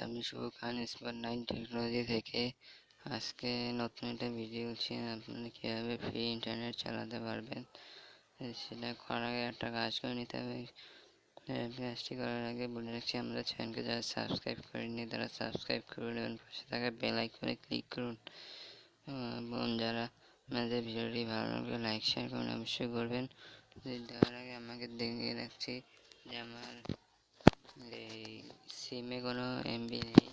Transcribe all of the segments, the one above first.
আমি শুভ খান smart 9 technology থেকে আজকে নতুন একটা ভিডিও দিচ্ছি। আপনারা কীভাবে ফ্রি ইন্টারনেট চালাতে পারবেন সেটা করার আগে একটা কাজ করে নিতে হবে। কাজটি করার আগে বলে রাখছি, আমাদের চ্যানেলকে যারা সাবস্ক্রাইব করেননি তারা সাবস্ক্রাইব করে নেবেন, পাশে থাকা বেল আইকনে ক্লিক করুন এবং যারা আমাদের ভিডিওটি ভালো লাগলে লাইক শেয়ার করুন, অবশ্যই করবেন। দেওয়ার আগে আমাকে দেখিয়ে রাখছি যে আমার এই সিমে কোনো এমবি নেই।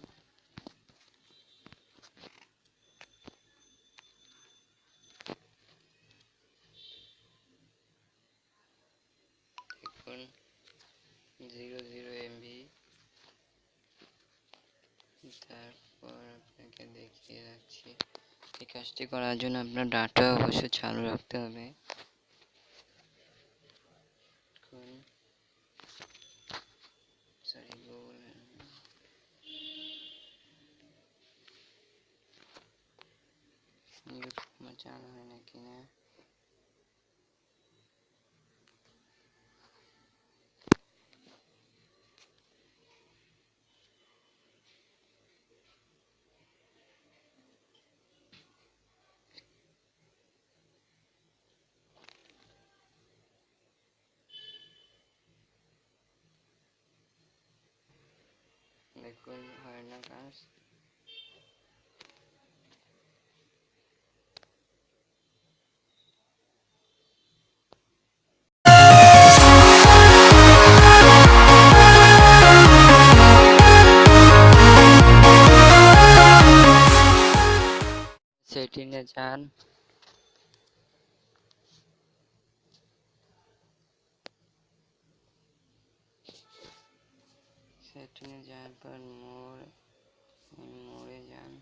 দেখুন 0 এমবি। তারপর আপনাকে দেখিয়ে রাখছি, এই কাজটি করার জন্য আপনার ডাটা অবশ্যই চালু রাখতে হবে। আমার চালু হয় না কিনা, দেখুন হয় না কাজ। সেটিংয়ে যান, সেটিংয়ে যাওয়ার পর মোড়ে যান।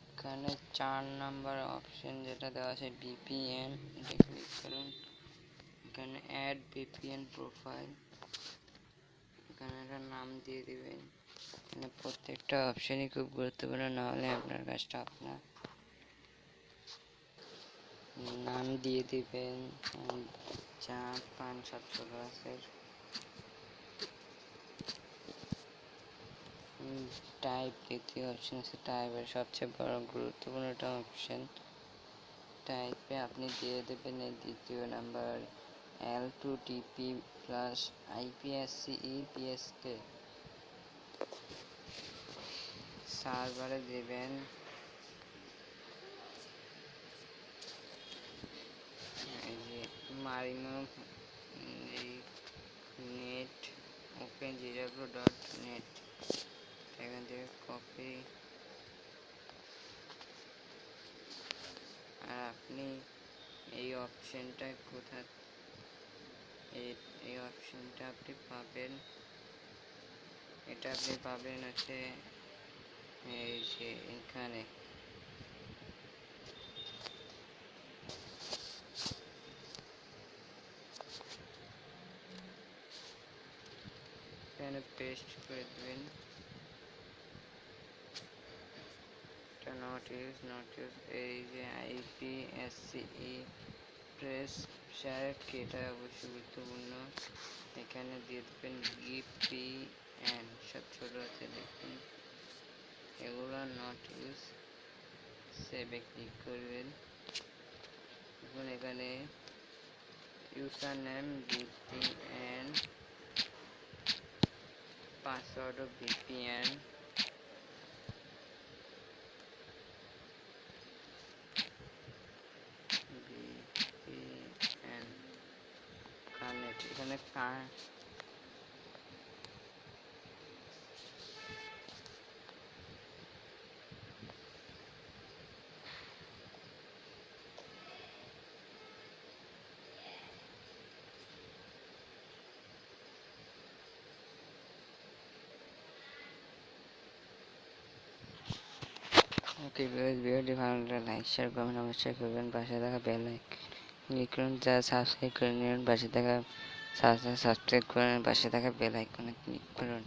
এখানে 4 নাম্বার অপশন যেটা দেওয়া আছে VPN, এটা ক্লিক করুন। এখানে অ্যাড VPN প্রোফাইল, এখানে একটা নাম দিয়ে দিবেন। এখানে প্রত্যেকটা অপশনই খুব গুরুত্বপূর্ণ, না হলে আপনার কাজটা আপনার নাম দিয়ে দিবেন যা পান ছাত্রাবাসের। টাইপ দ্বিতীয় অপশন আছে, টাইপের সবচেয়ে বড় গুরুত্বপূর্ণ একটা অপশন। টাইপে আপনি দিয়ে দেবেন এই দ্বিতীয় number L2TP plus IPSCE PSK। সার্ভারে দেবেন এই যে মারিনো নেট ওপেন জিরাগো.নেট, এখান থেকে কপি। আর আপনি এই অপশনটা কোথা, এই অপশনটা আপনি পাবেন, এটা আপনি পাবেন হচ্ছে এই যে এখানে পেস্ট করে দেবেন। নট ইউজ এই যে IPSCE প্রেস শেয়ার কি, এটা অবশ্যই গুরুত্বপূর্ণ। এখানে দিয়ে দেবেন VPN, সব ছোট আছে দেখুন, এগুলো নট ইউজ। সেভে ক্লিক করবেন। এখন এখানে user name VPN, password VPN, connect. এখানে ওকে ভিডিওটি ভালো লাগলে লাইক শেয়ার করবেন, অবশ্যই করবেন। পাশে থাকা বেল আইকন ক্লিক করুন, যারা সাবস্ক্রাইব করে নিন পাশে থাকা সাবস্ক্রাইব করেন, পাশে থাকা বেল আইকনে ক্লিক করুন।